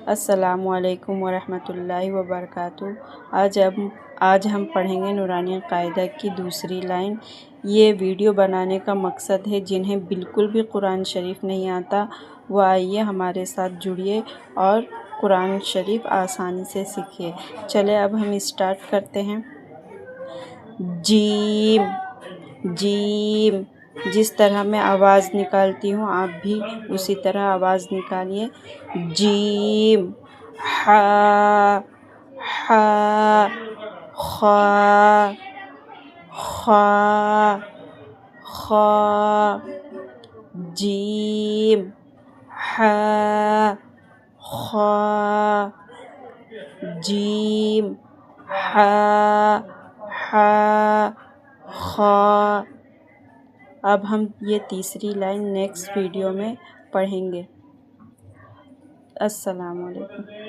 السلام علیکم ورحمۃ اللہ وبرکاتہ۔ آج ہم پڑھیں گے نورانی قاعدہ کی دوسری لائن۔ یہ ویڈیو بنانے کا مقصد ہے جنہیں بالکل بھی قرآن شریف نہیں آتا وہ آئیے ہمارے ساتھ جڑیے اور قرآن شریف آسانی سے سیکھیے۔ چلے اب ہم اسٹارٹ کرتے ہیں۔ جیم جیم، جس طرح میں آواز نکالتی ہوں آپ بھی اسی طرح آواز نکالیے۔ جیم، ہا ہا، خا خا خا، جیم، ہا خا، جیم، ہا ہا، خا۔ اب ہم یہ تیسری لائن نیکسٹ ویڈیو میں پڑھیں گے۔ السلام علیکم۔